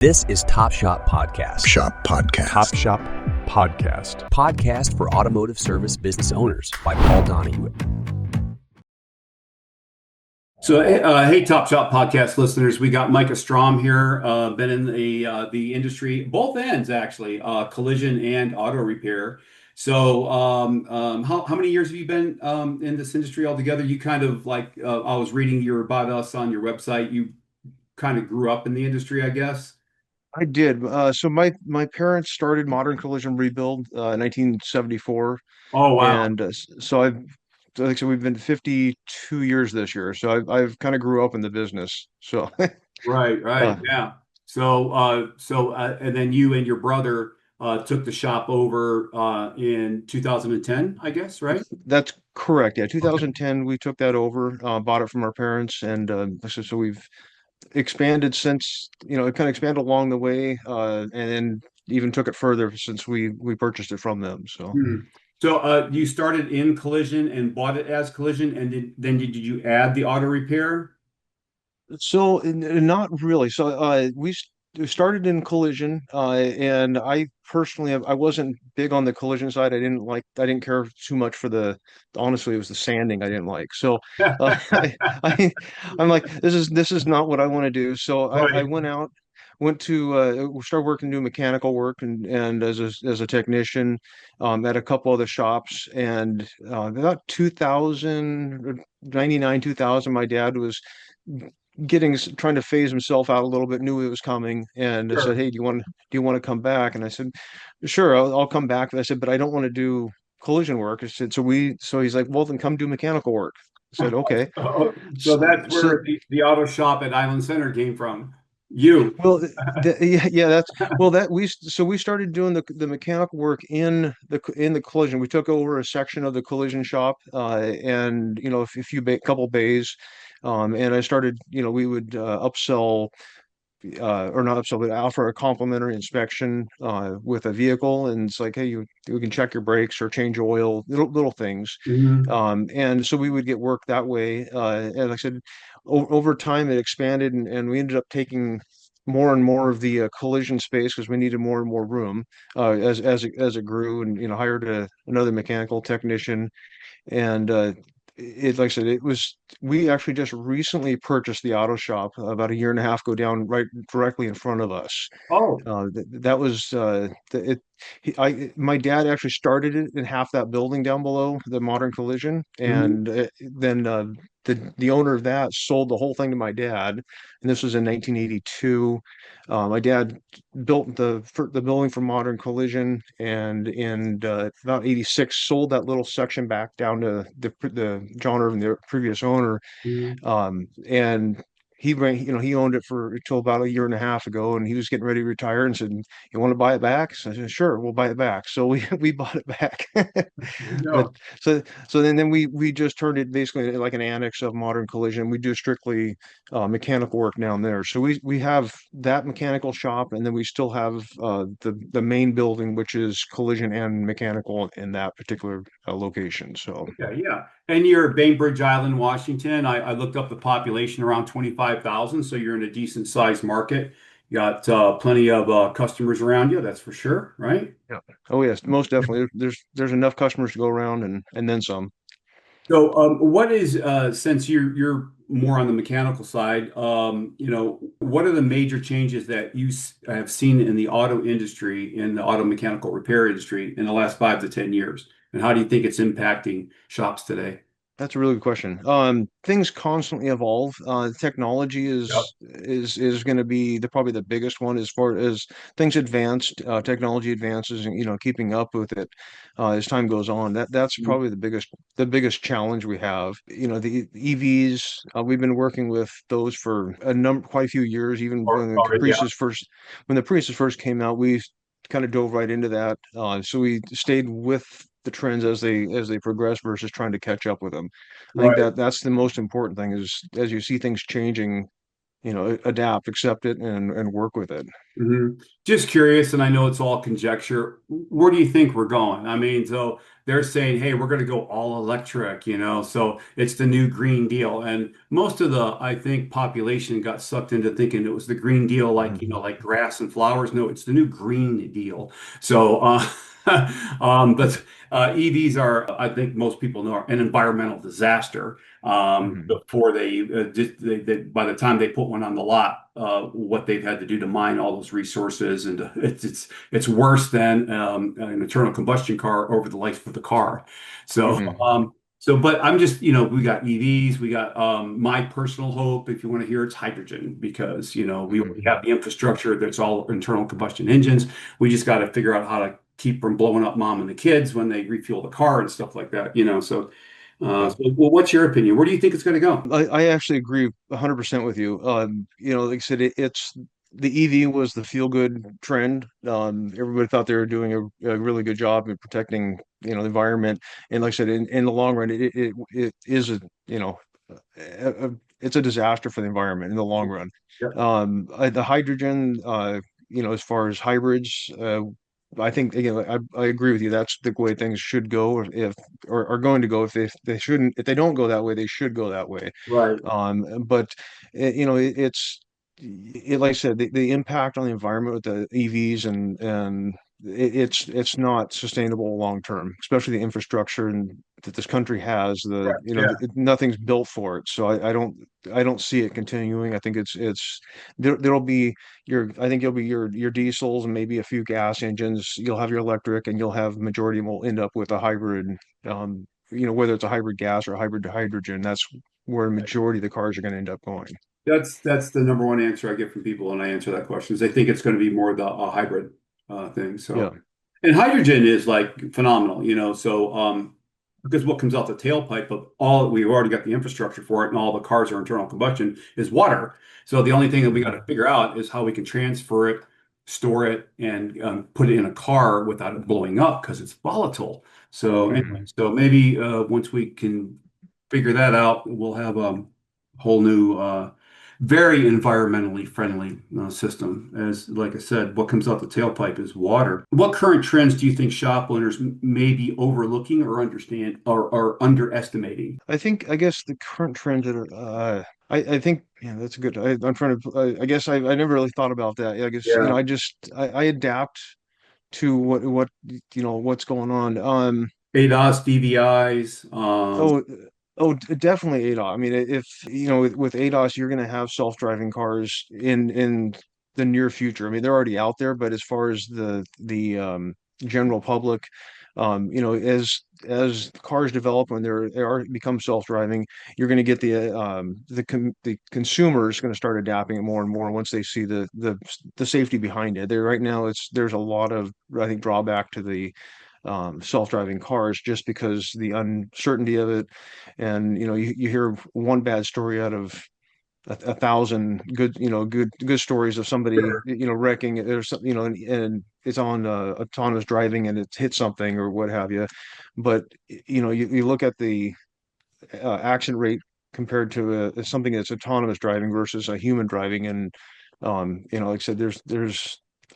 This is Top Shop Podcast. Shop Podcast. Top Shop Podcast. Podcast for automotive service business owners by Paul Donahue. So, hey, Top Shop Podcast listeners, we got Micah Storm here, been in the industry, both ends actually, collision and auto repair. So, how many years have you been in this industry altogether? You kind of like, I was reading your about us on your website. You kind of grew up in the industry, I guess. I did. So my parents started Modern Collision Rebuild in 1974, Oh, wow. and so like I said, we've been 52 years this year. So I've kind of grew up in the business. So Right, right, uh, yeah. And then you and your brother took the shop over in 2010, I guess, right? that's correct. Yeah, Okay. 2010 we took that over, bought it from our parents, and so we've expanded since. It kind of expanded along the way, and then even took it further since we purchased it from them. So. Hmm. So you started in collision and bought it as collision, and then did you add the auto repair? Not really. So we started in collision, and I personally I wasn't big on the collision side. I didn't care too much for honestly, it was the sanding I didn't like. So I I'm like, this is not what I want to do. So I Right. went to started working doing mechanical work and as a technician at a couple other shops, and about 2000 my dad was trying to phase himself out a little bit, knew it was coming, and I said, Sure. "Hey, do you want to come back?" And I said, "Sure, I'll come back." I said, "But I don't want to do collision work." I said, so he's like, "Well, then come do mechanical work." I said, "Okay." So So, that's so where the auto shop at Island Center came from. You. well, yeah, that's well that we started doing the mechanical work in the collision. We took over a section of the collision shop, and a couple bays, and I started. We would upsell, or not upsell, but offer a complimentary inspection with a vehicle, and it's like, hey, we can check your brakes or change oil, little things, Mhm. and so we would get work that way. And like I said, over time it expanded, and we ended up taking more and more of the collision space because we needed more and more room as it grew, and hired another mechanical technician, and like I said, we actually just recently purchased the auto shop about a year and a half ago, down right directly in front of us. Oh, That was my dad actually started it in half that building down below the Modern Collision, mhm. and then the owner of that sold the whole thing to my dad, and this was in 1982. My dad built the building for Modern Collision, and in about 86 sold that little section back down to the John Irvin, the previous owner, Mhm. and he owned it for until about a year and a half ago, and he was getting ready to retire and said, "You want to buy it back?" So I said, "Sure, we'll buy it back." So we we bought it back. But No. then we just turned it basically like an annex of Modern Collision. We do strictly mechanical work down there. So we have that mechanical shop, and then we still have the main building, which is collision and mechanical in that particular location. So. Okay, yeah. And you're Bainbridge Island, Washington. I looked up the population around 25,000, so you're in a decent sized market. You got plenty of customers around you, that's for sure, right? Yeah. Oh yes, most definitely. There's enough customers to go around, and then some. So, what is since you're more on the mechanical side, what are the major changes that have seen in the auto industry, in the auto mechanical repair industry in the last 5 to 10 years? And how do you think it's impacting shops today? That's a really good question. Things constantly evolve. Technology Yep. is going to be probably the biggest one as far as things advanced. Technology advances, and keeping up with it as time goes on. That's probably the biggest challenge we have. The EVs. We've been working with those for quite a few years. Even Yeah. when the Priuses first came out, we kind of dove right into that. So we stayed with the trends as they progress versus trying to catch up with them. I think Right. that's the most important thing, is as you see things changing, adapt, accept it, and work with it. Just curious, and I know it's all conjecture. Where do you think we're going? I mean, so they're saying, hey, we're going to go all electric, so it's the new Green Deal. And most of the, I think, population got sucked into thinking it was the Green Deal, like, Mhm. like grass and flowers. No, it's the new Green Deal. So, but EVs are, I think most people know, are an environmental disaster. Mhm. Before by the time they put one on the lot, what they've had to do to mine all those resources, and it's worse than an internal combustion car over the life of the car. So, Mhm. but I'm just, we got EVs, we got my personal hope, if you want to hear, it's hydrogen because we already Mhm. have the infrastructure that's all internal combustion engines. We just got to figure out how to keep from blowing up mom and the kids when they refuel the car and stuff like that. Yeah. Well, what's your opinion? Where do you think it's going to go? I actually agree 100% with you. Like I said, it's the EV was the feel good trend. Everybody thought they were doing a really good job in protecting, the environment. And like I said, in the long run, it is a, a- it's a disaster for the environment in the long run. Yeah. The hydrogen, as far as hybrids, I think again, I agree with you. That's the way things should go, or are going to go. If they don't go that way, they should go that way. Right. But like I said, the impact on the environment with the EVs and it's not sustainable long term, especially the infrastructure and that this country has. Yeah. Nothing's built for it, so I don't see it continuing. I think there'll be I think you'll be your diesels and maybe a few gas engines. You'll have your electric, and you'll have majority will end up with a hybrid. Whether it's a hybrid gas or a hybrid to hydrogen, that's where a majority of the cars are going to end up going. That's the number one answer I get from people when I answer that question is they think it's going to be more the hybrid thing. Yeah. So, and hydrogen is like phenomenal, so because what comes out the tailpipe of all we've already got the infrastructure for it and all the cars are internal combustion is water. So the only thing that we got Mhm. to figure out is how we can transfer it, store it, and put it in a car without it blowing up because it's volatile. So anyway, Mhm. so maybe once we can figure that out, we'll have a whole new very environmentally friendly system. As like I said, what comes out the tailpipe is water. What current trends do you think shop owners may be overlooking or or underestimating? I guess the current trends that are, I think, yeah, that's a good. I'm trying to. I guess I never really thought about that. Yeah, I guess Yeah. I adapt to what's going on. ADAS, DVIs. Oh, definitely ADOS. I mean, if with ADOS, you're going to have self-driving cars in the near future. I mean, they're already out there, but as far as the general public, as cars develop when they are become self-driving, you're going to get the consumers going to start adapting it more and more once they see the safety behind it. There right now, there's a lot of, I think, drawback to the self-driving cars just because the uncertainty of it. And you hear one bad story out of a thousand good stories of somebody wrecking it or something, and it's on autonomous driving and it's hit something or what have you. But you look at the accident rate compared to something that's autonomous driving versus a human driving. And like I said,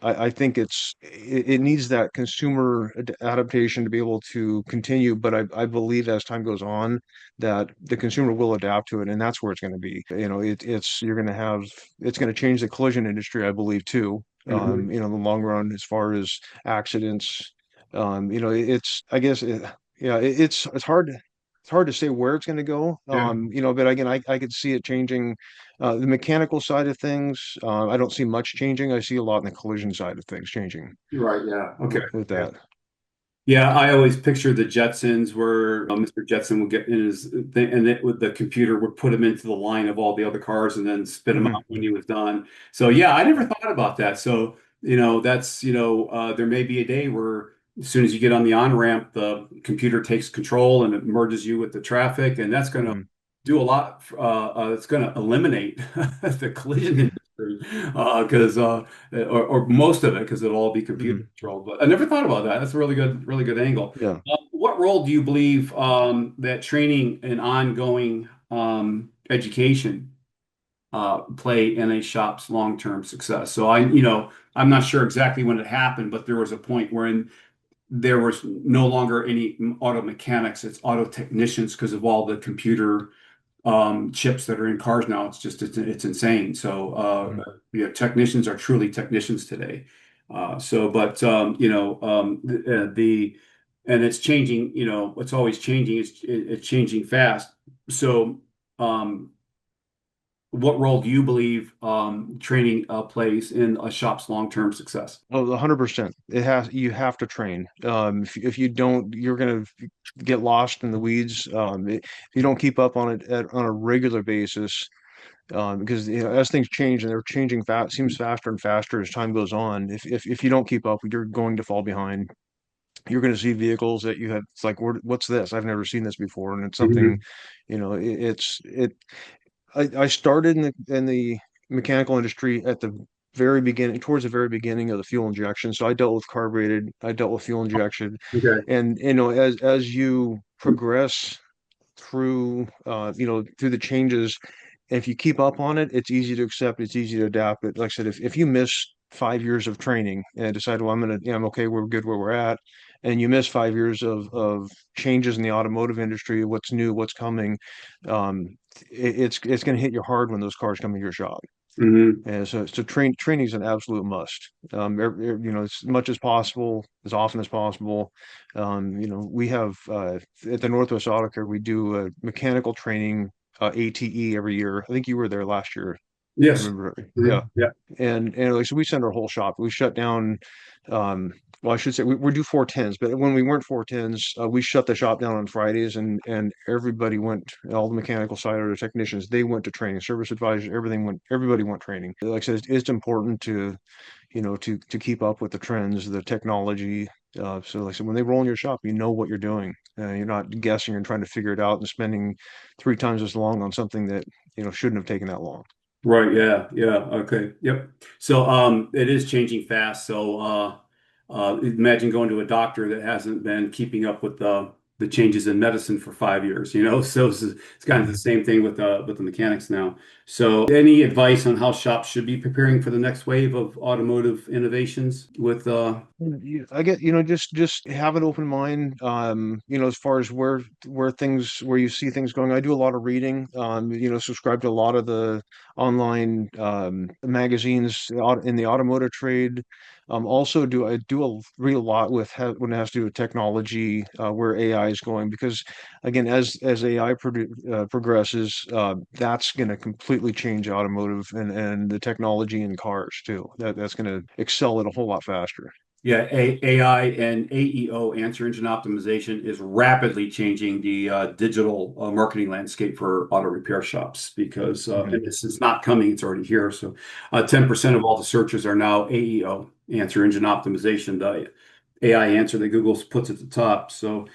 I think it needs that consumer adaptation to be able to continue. But I believe as time goes on that the consumer will adapt to it, and that's where it's going to be. It's going to change the collision industry, I believe, too. Mhm. In the long run, as far as accidents, it's I guess yeah, it's hard to say where it's going to go. Yeah. But again, I could see it changing. The mechanical side of things, I don't see much changing. I see a lot in the collision side of things changing Right. Yeah. Okay. with Yeah. that. Yeah, I always picture the Jetsons where Mr. Jetson would get in his thing and the computer would put him into the line of all the other cars and then spit him out Hmm. when he was done. So yeah, I never thought about that. So, that's, there may be a day where as soon as you get on the on-ramp, the computer takes control and it merges you with the traffic, and that's going to Hmm. do a lot. It's going to eliminate the collision industry because or most of it because it'll all be computer Hmm. controlled. But I never thought about that. That's a really good angle. Yeah. What role do you believe that training and ongoing education play in a shop's long-term success. So I'm not sure exactly when it happened, but there was a point wherein there was no longer any auto mechanics, it's auto technicians because of all the computer chips that are in cars now. It's insane. So Mhm. technicians are truly technicians today. But the and it's changing. It's always changing. It's changing fast. So um, what role do you believe training plays in a shop's long-term success? Oh, 100%. You have to train. If you don't, you're gonna get lost in the weeds. If you don't keep up on it on a regular basis, because as things change and they're changing fast, seems faster and faster as time goes on. If you don't keep up, you're going to fall behind. You're going to see vehicles that you have. It's like, what's this? I've never seen this before, and it's something, Mhm. it's it. I started in the mechanical industry at the very beginning, towards the very beginning of the fuel injection. So I dealt with carbureted, I dealt with fuel injection, Okay. and as you progress through through the changes, if you keep up on it, it's easy to accept, it's easy to adapt. But like I said, if you miss 5 years of training and decide, well, I'm okay, we're good where we're at, and you miss 5 years of changes in the automotive industry, what's new, what's coming, um, it's going to hit you hard when those cars come into your shop. Hmm. And so training is an absolute must. As much as possible, as often as possible. We have at the Northwest Auto Care, we do mechanical training, ATE every year. I think you were there last year. I Yes. remember. Yeah. Mhm. Yeah. And like so we send our whole shop. We shut down um well, I should say we do 410s, but when we weren't 410s, we shut the shop down on Fridays and everybody went, all the mechanical side or the technicians, they went to training, service advisors, everybody went training. Like I said, it's important to, to keep up with the trends, the technology. So like I said, when they roll in your shop, you know what you're doing. You're not guessing and trying to figure it out and spending 3 times as long on something that, shouldn't have taken that long. Right, yeah, yeah, okay, yep. So it is changing fast. So imagine going to a doctor that hasn't been keeping up with the changes in medicine for 5 years, you know? So it's kind of the same thing with the mechanics now. So any advice on how shops should be preparing for the next wave of automotive innovations with I get, just have an open mind, as far as where you see things going. I do a lot of reading, subscribe to a lot of the online magazines in the automotive trade. Also read a lot when it has to do with technology, where AI is going, because again, as AI progresses, that's going to completely change automotive and the technology in cars too. That's going to excel it a whole lot faster. Yeah, AI and AEO, answer engine optimization, is rapidly changing the digital marketing landscape for auto repair shops because Mhm. and it's not coming, it's already here. So 10% of all the searches are now AEO, answer engine optimization, the AI answer that Google puts at the top. So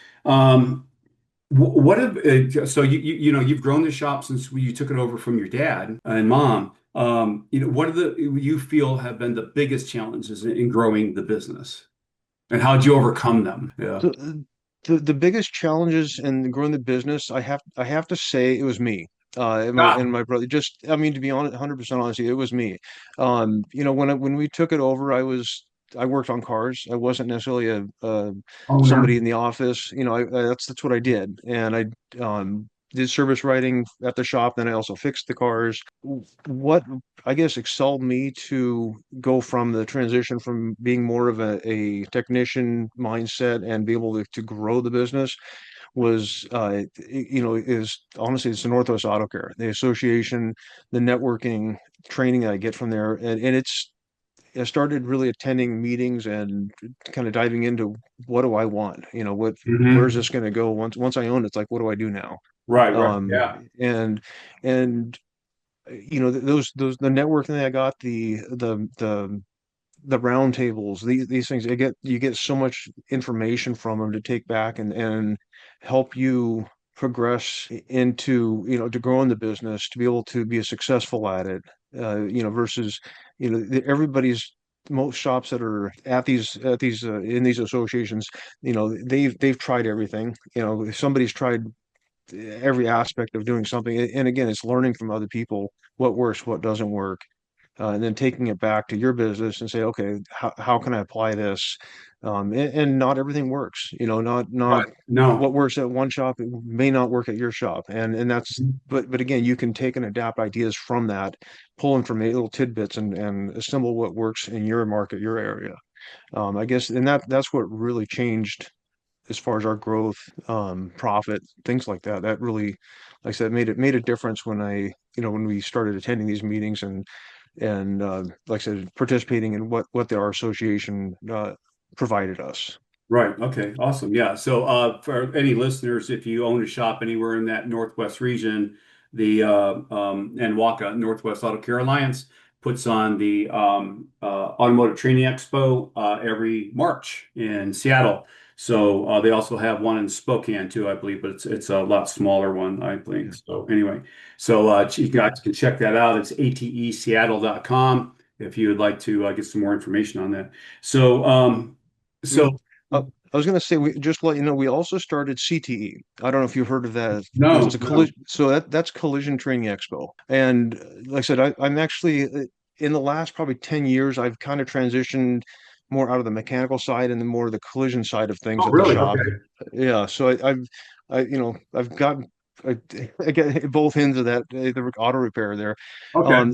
so you've grown the shop since you took it over from your dad and mom. What are the you feel have been the biggest challenges in growing the business, and how did you overcome them? Yeah. So the biggest challenges in growing the business, I have to say it was me. And my brother, just, I mean, to be honest, 100% honest, it was me. When we took it over, I worked on cars. I wasn't necessarily a Oh no. somebody in the office. That's what I did. And I did service writing at the shop. Then I also fixed the cars. What I guess excelled me to go from the transition from being more of a technician mindset and be able to grow the business was, is honestly, it's the Northwest Auto Care, the association, the networking training I get from there. And I started really attending meetings and kind of diving into, what do I want? Where's Hmm. this going to go? Once I own it, it's like, what do I do now? Right, right. Um, Yeah. and, and, those the networking that I got, the round tables, these things, you get so much information from them to take back and help you progress into, to grow in the business, to be able to be successful at it, versus, everybody's, most shops that are at these in these associations, they've tried everything. If somebody's tried every aspect of doing something. And again, it's learning from other people what works, what doesn't work, and then taking it back to your business and say, okay, how can I apply this? And not everything works, not Right. No. what works at one shop it may not work at your shop, and that's but again, you can take and adapt ideas from that, pull information, little tidbits, and assemble what works in your market, your area. I guess, and that's what really changed as far as our growth, profit, things like that. That really, like I said, made a difference when when we started attending these meetings and like I said, participating in what our association provided us. Right. Okay. Awesome. Yeah. So, for any listeners, if you own a shop anywhere in that Northwest region, the NWACA, Northwest Auto Care Alliance, puts on the Automotive Training Expo every March in Seattle. So they also have one in Spokane too, I believe, but it's a lot smaller one, I think. Yeah. So anyway, so you guys can check that out. It's ateseattle.com if you would like to get some more information on that. So We, so. I was going to say, we just to let you know, we also started CTE. I don't know if you've heard of that. No, It's a no. collision, so that's Collision Training Expo. And like I said, I'm actually in the last probably 10 years, I've kind of transitioned more out of the mechanical side and then more of the collision side of things Oh, at the really? shop. Okay. Yeah, so I've gotten I get both ends of that, the auto repair there. Okay.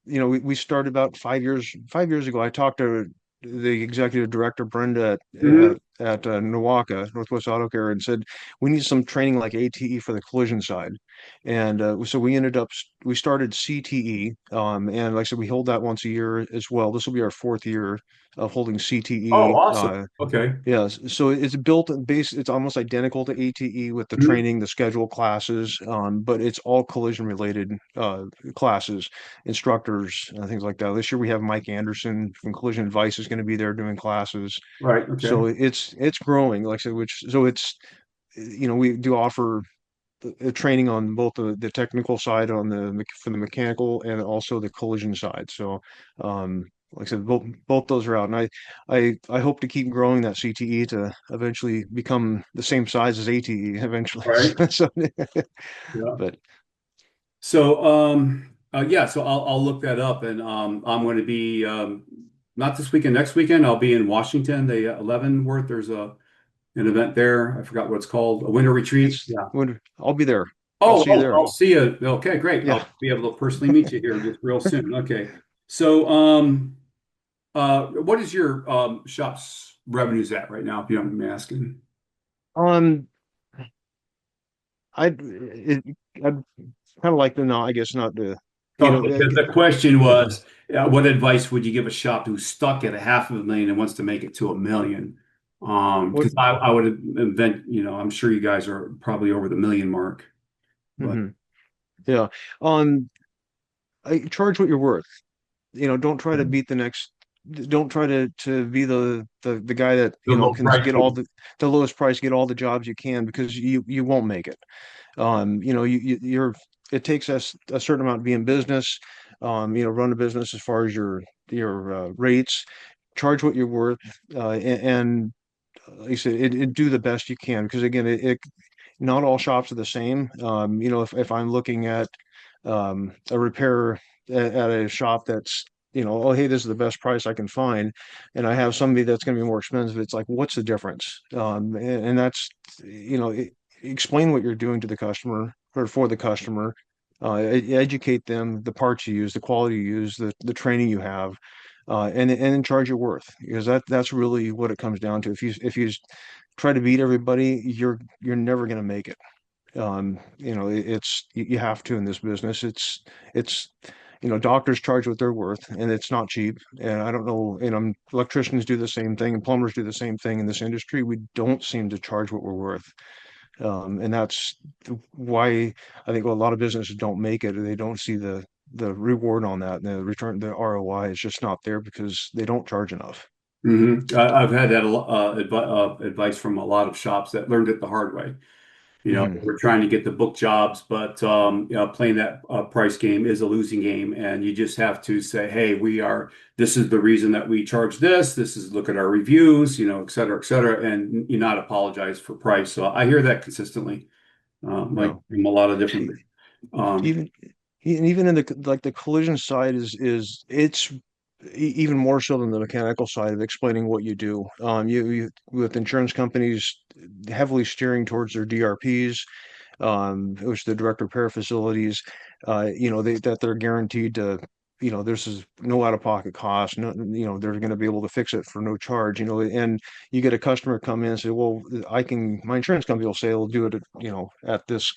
We started about 5 years ago. I talked to the executive director Brenda Hmm. at NWACA, Northwest Auto Care, and said we need some training like ATE for the collision side. And so we started CTE, and like I said, we hold that once a year as well. This will be our fourth year of holding Oh, CTE. awesome. Okay. Yes, so it's built base. It's almost identical to ATE with the Mhm. training, the schedule classes, but it's all collision related classes, instructors, things like that. This year we have Mike Anderson from Collision Advice is going to be there doing classes. Right. Okay. So it's growing, like I said, we do offer training on both the technical side on for the mechanical and also the collision side. So, like I said, both those are out, and I hope to keep growing that CTE to eventually become the same size as ATE eventually. Right. So, Yeah. but So, yeah, so I'll look that up and I'm going to be not this weekend, next weekend. I'll be in Washington, the Leavenworth. There's an event there. I forgot what it's called, a winter retreat. it's Yeah. when I'll be there. I'll Oh, see you oh, there. I'll see you. Okay, great. Yeah. I'll be able to personally meet you here just real soon. Okay. So, what is your shop's revenues at right now, if you don't mind me asking? Um, I'd kind of like to know, I guess not to, Okay, because the question yeah. was, what advice would you give a shop who's stuck at a half of a million and wants to make it to a million? What? Because I would invent, I'm sure you guys are probably over the million mark, but Hmm. Yeah. Um, I charge what you're worth. Don't try to beat the next. Don't try to be the guy that the low can price get all point. the lowest price, get all the jobs you can, because you won't make it. You're it takes us a certain amount to be in business. Run a business as far as your rates, charge what you're worth, and like I said, do the best you can, because again, not all shops are the same. If I'm looking at a repair at a shop that's, oh, hey, this is the best price I can find, and I have somebody that's going to be more expensive, it's like, what's the difference? And that's, explain what you're doing to the customer or for the customer. Educate them, the parts you use, the quality you use, the training you have, and then charge your worth, because that's really what it comes down to. If you try to beat everybody, you're never going to make it. You have to in this business. It's doctors charge what they're worth, and it's not cheap. And I don't know, electricians do the same thing, and plumbers do the same thing in this industry. We don't seem to charge what we're worth. And that's why I think a lot of businesses don't make it. They don't see the reward on that, and the return, the ROI is just not there because they don't charge enough. I've had that advice from a lot of shops that learned it the hard way. Hmm. We're trying to get the book jobs, but playing that price game is a losing game, and you just have to say, "Hey, This is the reason that we charge this. This is look at our reviews, et cetera, and you not apologize for price." So I hear that consistently. Yeah. like from a lot of different. Um, Even even in the like the collision side is it's even more so than the mechanical side of explaining what you do. You with insurance companies heavily steering towards their DRPs, which the direct repair facilities, that they're guaranteed to, this is no out of pocket cost, no, they're going to be able to fix it for no charge, and you get a customer come in and say, well, my insurance company will say they'll do it, at this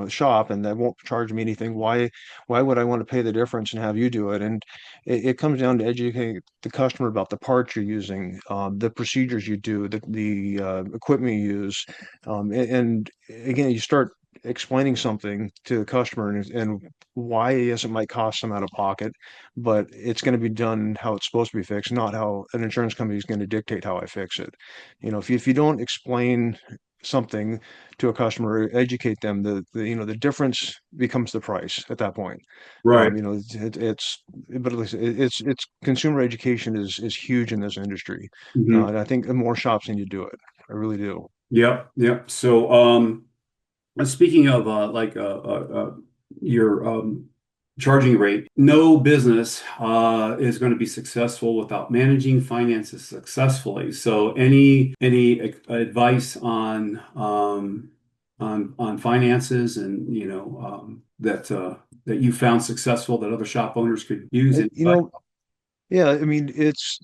shop, and that won't charge me anything. Why would I want to pay the difference and have you do it? And it comes down to educating the customer about the parts you're using, the procedures you do, the equipment you use, and again, you start explaining something to the customer, and why, yes, it might cost them out of pocket, but it's going to be done how it's supposed to be fixed, not how an insurance company is going to dictate how I fix it. If you don't explain something to a customer, educate them, the difference becomes the price at that point. right. But at least it's consumer education is huge in this industry. Mhm. And I think the more shops need to do it. I really do. Yep. Yep. So, speaking of your charging rate, no business is going to be successful without managing finances successfully. So, any advice on on finances and that you found successful that other shop owners could use? It, you know, yeah, I mean, it's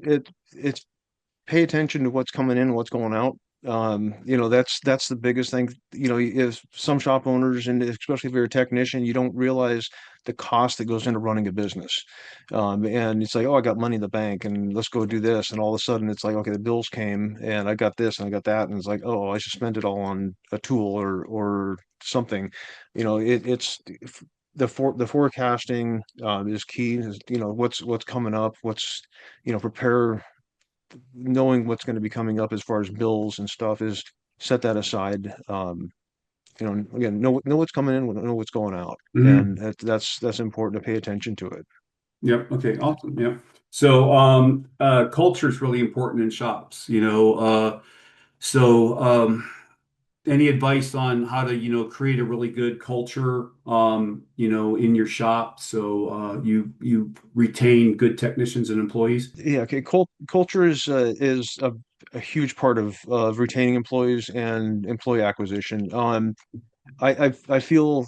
pay attention to what's coming in and what's going out. That's the biggest thing. If some shop owners, and especially if you're a technician, you don't realize the cost that goes into running a business. And it's like, oh, I got money in the bank, and let's go do this. And all of a sudden, it's like, okay, the bills came, and I got this, and I got that, and it's like, oh, I should spend it all on a tool or something. It's the forecasting is key. What's coming up, prepare, knowing what's going to be coming up as far as bills and stuff, is set that aside. Again, know what's coming in, know what's going out, Mhm. and that's important to pay attention to it. Yep. Okay. Awesome. Yep. So, culture is really important in shops, so, any advice on how to, create a really good culture, in your shop so you retain good technicians and employees? Yeah, okay. Culture is a huge part of retaining employees and employee acquisition. I feel,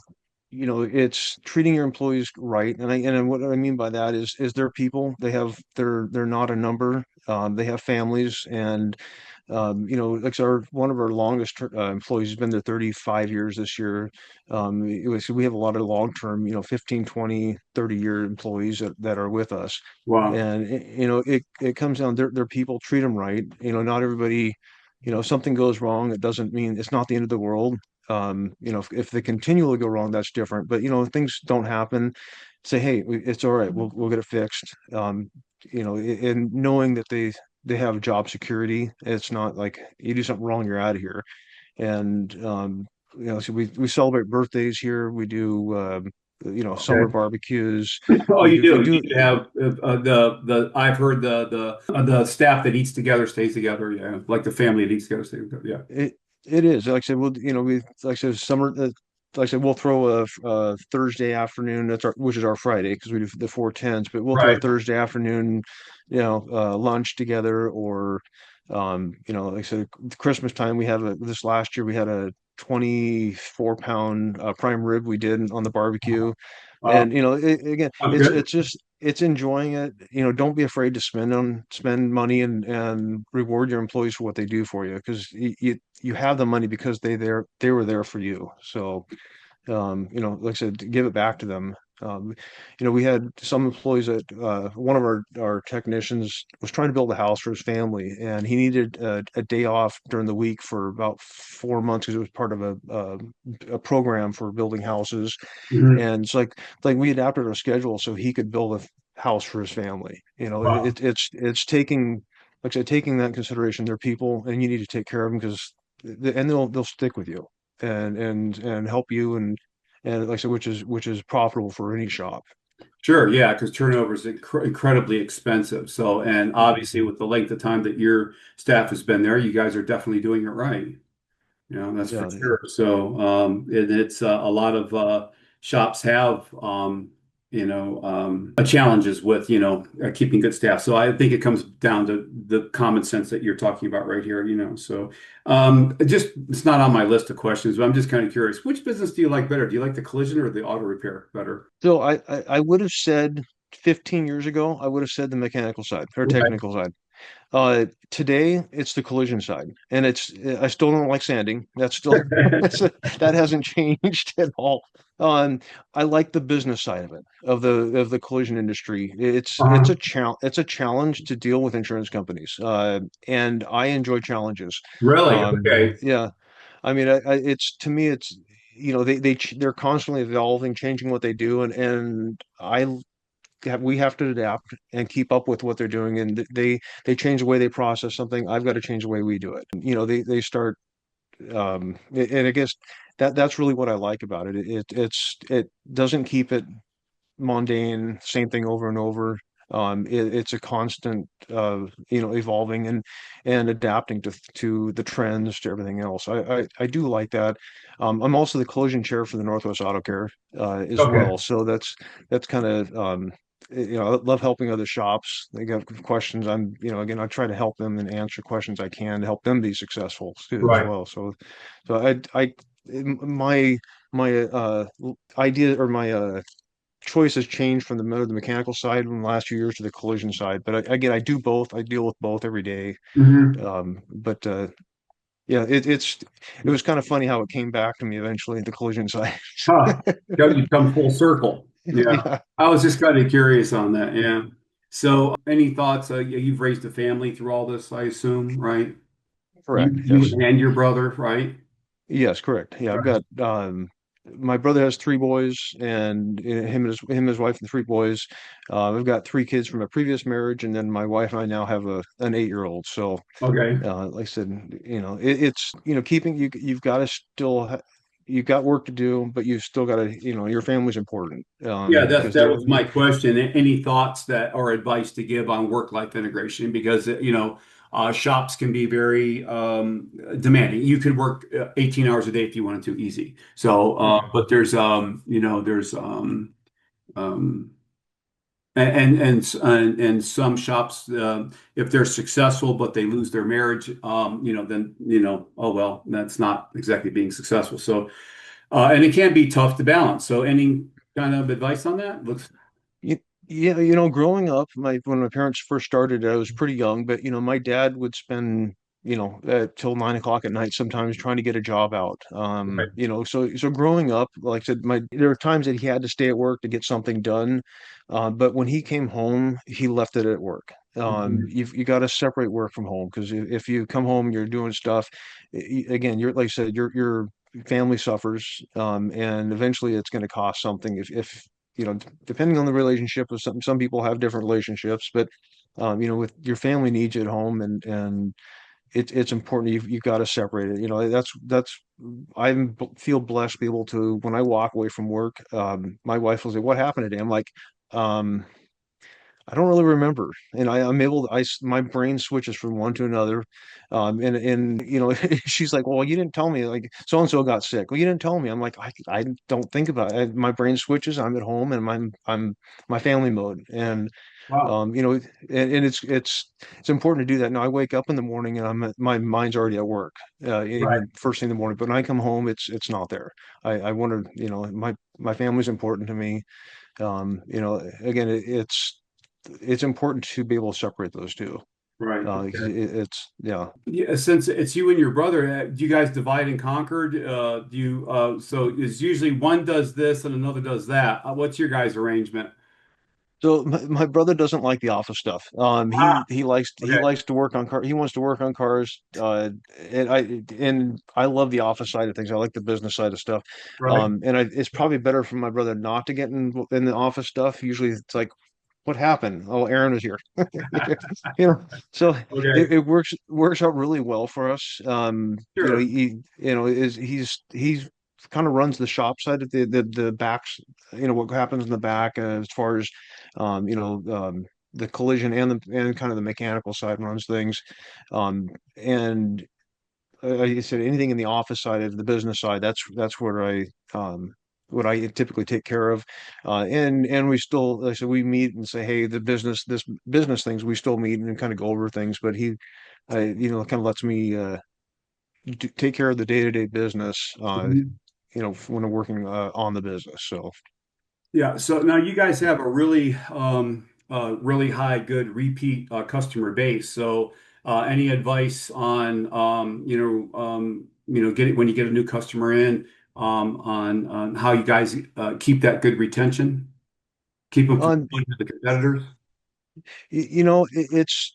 it's treating your employees right, and what I mean by that is they're people. They're not a number. They have families, and like one of our longest employees has been there 35 years this year. We have a lot of long-term, 15, 20, 30-year employees that are with us. Wow. And it comes down, they're people, treat them right. Not everybody, if something goes wrong, it doesn't mean it's not the end of the world. If they continually go wrong, that's different. But if things don't happen, say, hey, it's all right. We'll get it fixed. And knowing that they have job security. It's not like you do something wrong, you're out of here. And so we celebrate birthdays here. We do summer Okay. barbecues. Oh, We you do we do. do You have the I've heard the staff that eats together stays together. Yeah, like the family that eats together stays together. Yeah. it it is. Like I said, we like I said, summer. Like I said, we'll throw a Thursday afternoon. Which is our Friday, because we do the 410s. But we'll throw a Right. Thursday afternoon, lunch together, or like I said, Christmas time. This last year we had a 24-pound prime rib we did on the barbecue. Wow. And again, Sounds it's good. it's just it's enjoying it. Don't be afraid to spend money and reward your employees for what they do for you, because you have the money because they were there for you. So like I said, to give it back to them. Um, we had some employees that one of our technicians was trying to build a house for his family, and he needed a day off during the week for about 4 months, because it was part of a program for building houses. Mhm. And it's like we adapted our schedule so he could build a house for his family. Wow. It's taking, like I said, taking that in consideration. They're people, and you need to take care of them, because and they'll stick with you and help you, and like I said, which is profitable for any shop. Sure. Yeah, because turnover is incredibly expensive. So, and obviously with the length of time that your staff has been there, you guys are definitely doing it right. that's for Yeah. sure. So it's a lot of shops have challenges with keeping good staff. So I think it comes down to the common sense that you're talking about right here. So just it's not on my list of questions, but I'm just kind of curious. Which business do you like better? Do you like the collision or the auto repair better? So I would have said 15 years ago, I would have said the mechanical side or Okay. technical side. Today it's the collision side, and I still don't like sanding. That's still that hasn't changed at all. Um, I like the business side of it, of the collision industry. Uh-huh. It's a challenge to deal with insurance companies, and I enjoy challenges. Really? Okay. Yeah, I mean, it's to me, it's they're constantly evolving, changing what they do, and we have to adapt and keep up with what they're doing, and they change the way they process something. I've got to change the way we do it. They start, and I guess that's really what I like about it. It doesn't keep it mundane, same thing over and over. It's a constant, evolving and adapting to the trends, to everything else. I do like that. I'm also the collision chair for the Northwest Auto Care as Okay. well. So that's kind of, I love helping other shops. They got questions. Again, I try to help them and answer questions I can to help them be successful too, as Right. well. So my idea, or my choice has changed from the mechanical side in the last few years to the collision side. But again, I do both. I deal with both every day. Hmm. But yeah, it was kind of funny how it came back to me eventually, the collision side. Huh. You come full circle. Yeah. Yeah, I was just kind of curious on that. Yeah. So, any thoughts? You've raised a family through all this, I assume, right? correct. You Yes. and your brother, right? Yes, correct. Yeah, I've got my brother has three boys, and his wife and three boys. I've got three kids from a previous marriage, and then my wife and I now have an 8-year-old. So Okay. like I said, it's keeping you've got to still you've got work to do, but you've still got to, your family's important, Yeah, because that they're was my question. Any thoughts that or advice to give on work-life integration? Because shops can be very demanding. You could work 18 hours a day if you wanted to, easy. So, Mhm. but there's um, and some shops, if they're successful but they lose their marriage, then oh well, that's not exactly being successful. So, and it can be tough to balance. So, any kind of advice on that? Looks Y- Yeah, growing up, when my parents first started, I was pretty young, but my dad would spend, till 9 o'clock at night sometimes trying to get a job out. right. So growing up, like I said, there are times that he had to stay at work to get something done, but when he came home, he left it at work. Mhm. You got to separate work from home, because if you come home and you're doing stuff, again, you're like I said, your family suffers, and eventually it's going to cost something if depending on the relationship. With some people have different relationships, but with your family needs you at home, and it's important. You've got to separate it. That's feel blessed to be able to, when I walk away from work, my wife will say, "What happened today?" I'm like, um, I don't really remember, and I'm able to, my brain switches from one to another, and she's like, "Well, you didn't tell me, like so and so got sick. Well, you didn't tell me." I'm like, I don't think about it. My brain switches. I'm at home, and I'm my family mode, and Wow. and it's important to do that. Now I wake up in the morning, and my mind's already at work, Right. even first thing in the morning. But when I come home, it's not there. I wonder, my family's important to me. Again, it's important to be able to separate those two. Right. 'Cause Okay. it's yeah. Yeah, since it's you and your brother, do you guys divide and conquer? Do you so it's usually one does this and another does that. What's your guys' arrangement? So my brother doesn't like the office stuff. Ah, He okay. likes to work on car. He wants to work on cars. And I love the office side of things. I like the business side of stuff. Right. It's probably better for my brother not to get in the office stuff. Usually it's like, what happened? Oh, Aaron was here. So Okay. it works out really well for us. Sure. He's kind of runs the shop side of the backs. What happens in the back, as far as um, you know um, the collision and kind of the mechanical side runs things. And like I said, anything in the office side of the business side, that's where um what I typically take care of. And we still, like I said, we meet and say, hey, this business things, we still meet and kind of go over things. But he, kind of lets me take care of the day-to-day business, Mhm. when I'm working on the business. So. Yeah. So now you guys have a really high, good repeat customer base. So any advice on, get it when you get a new customer in, on how you guys keep that good retention, keep them from Um, going to the competitors? it's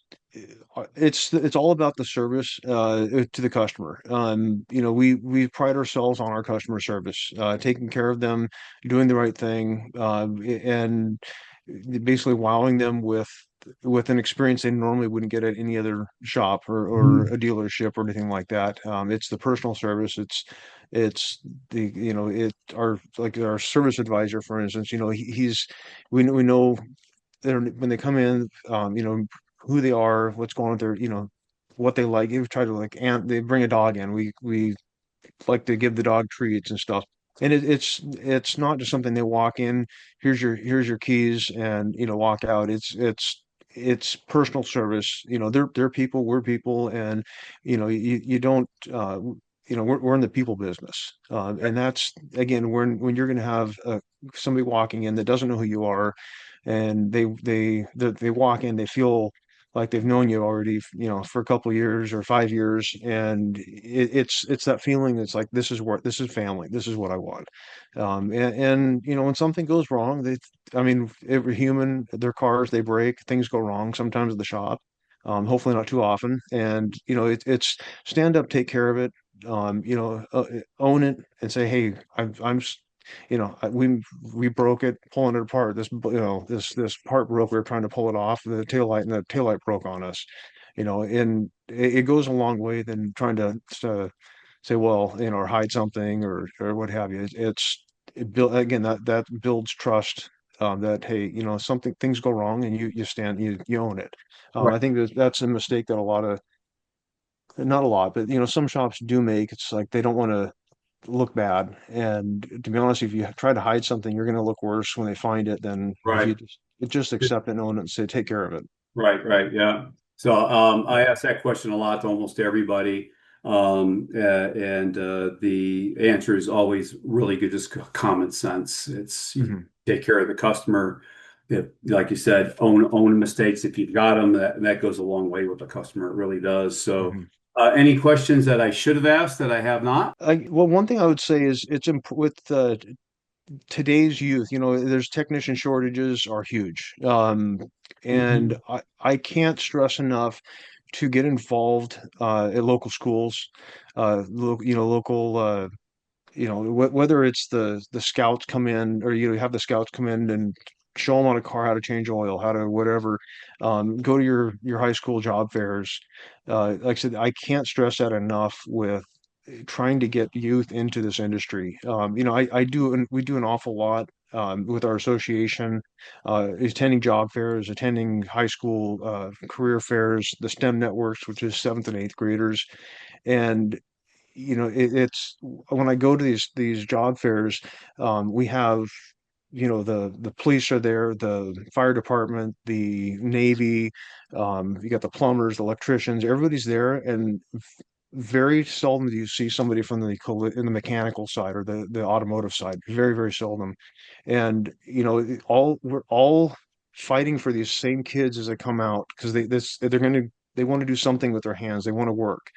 all about the service to the customer. We pride ourselves on our customer service, taking care of them, doing the right thing, and basically wowing them with an experience they normally wouldn't get at any other shop or Mhm. a dealership or anything like that. It's the personal service. It's the it our like our service advisor, for instance. We know they're when they come in, who they are, what's going on with their, what they like. You try to like, and they bring a dog in. We like to give the dog treats and stuff. And it's not just something they walk in, here's your keys and walk out. It's personal service. They're people, we're people, and you don't we're in the people business. And that's again when you're going to have somebody walking in that doesn't know who you are, and they walk in, they feel like they've known you already, for a couple of years or 5 years, and it's that feeling that's like this is family, this is what I want. And when something goes wrong, I mean, every human, their cars, they break, things go wrong sometimes at the shop. Hopefully not too often, and it's stand up, take care of it. Own it and say, hey, we broke it, pulling it apart. This part broke. We were trying to pull it off the taillight, and the taillight broke on us. And it goes a long way than trying to say, well, or hide something or what have you. It build again that builds trust. That hey, something things go wrong, and you stand, you own it. I Right. think that's a mistake that a lot of, not a lot, but some shops do make. It's like they don't want to look bad. And to be honest, if you try to hide something, you're going to look worse when they find it than if Right. you just accept it and own it and say, take care of it. Right, right, yeah. So I ask that question a lot to almost everybody, and the answer is always really good, just common sense. It's you Hmm. take care of the customer. If, like you said, own mistakes if you've got them. That goes a long way with the customer. It really does. So, Hmm. any questions that I should have asked that I have not? Well, one thing I would say is with today's youth, there's technician shortages are huge. And Mhm. I can't stress enough to get involved at local schools, local whether it's the scouts come in, or have the scouts come in and show them on a car how to change oil, how to whatever. Go to your high school job fairs. Like I said, I can't stress that enough with trying to get youth into this industry. I do, and we do an awful lot with our association, attending job fairs, attending high school career fairs, the STEM networks, which is seventh and eighth graders. And it's when I go to these job fairs, we have, the police are there, the fire department, the Navy, you got the plumbers, the electricians, everybody's there, and very seldom do you see somebody from in the mechanical side or the automotive side. Very, very seldom. And we're all fighting for these same kids as they come out, because they want to do something with their hands, they want to work.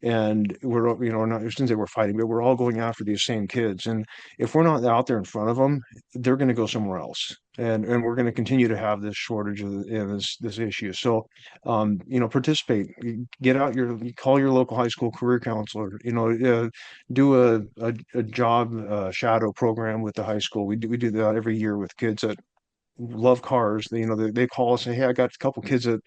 And we're not, I shouldn't say we're fighting, but we're all going after these same kids. And if we're not out there in front of them, they're going to go somewhere else. And we're going to continue to have this shortage of this issue. So, participate, get out you call your local high school career counselor, do a job shadow program with the high school. We do that every year with kids that love cars. They call us and say, hey, I got a couple kids that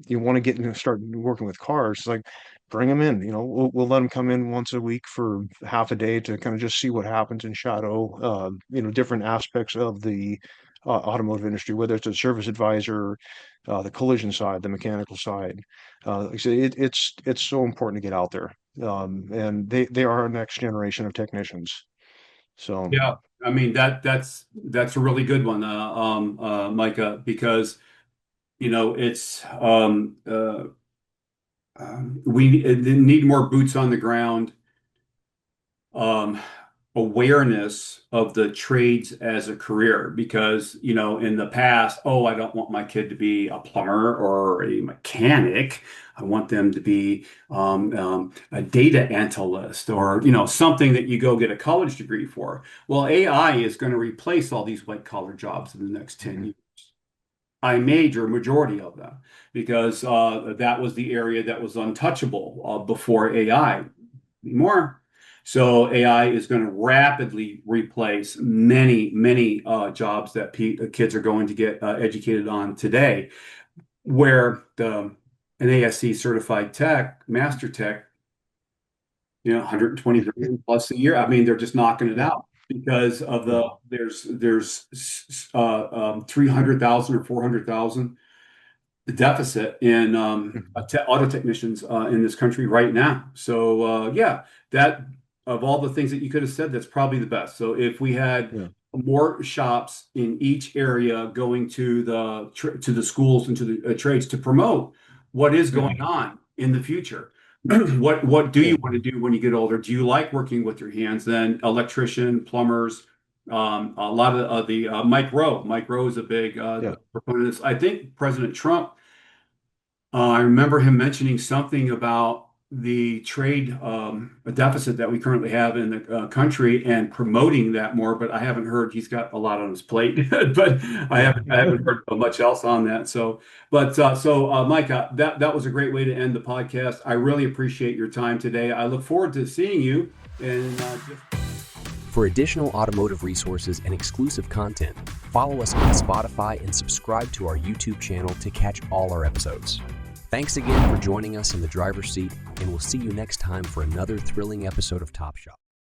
you want to get and start working with cars. Like, bring them in. We'll let them come in once a week for half a day to kind of just see what happens in shadow. Different aspects of automotive industry, whether it's a service advisor, the collision side, the mechanical side. Like I say, it's so important to get out there. And they are our next generation of technicians. So Yeah, I mean that's a really good one, Micah, because it's we need more boots on the ground, um, awareness of the trades as a career. Because in the past, oh, I don't want my kid to be a plumber or a mechanic. I want them to be a data analyst, or something that you go get a college degree for. Well, AI is going to replace all these white collar jobs in the next 10 years. I major majority of them, because that was the area that was untouchable before AI anymore. So AI is going to rapidly replace many, many jobs that kids are going to get educated on today, where an ASC certified tech, master tech, 120 million plus a year. I mean, they're just knocking it yeah, out because of yeah, there's 300,000 or 400,000 deficit in mhm, auto technicians in this country right now. So yeah, that of all the things that you could have said, that's probably the best. So if we had yeah, more shops in each area going to the schools and to the trades to promote what is going mhm, on in the future. What do yeah, you want to do when you get older? Do you like working with your hands? Then electrician, plumbers, a lot of the Mike Rowe. Mike Rowe is a big yeah. proponent of this. I think President Trump, I remember him mentioning something about the trade deficit that we currently have in the country and promoting that more, but I haven't heard. He's got a lot on his plate, but Yeah. I haven't heard much else on that. So, Micah, that was a great way to end the podcast. I really appreciate your time today. I look forward to seeing you and For additional automotive resources and exclusive content, follow us on Spotify and subscribe to our YouTube channel to catch all our episodes. Thanks again for joining us in the driver's seat, and we'll see you next time for another thrilling episode of Top Shop.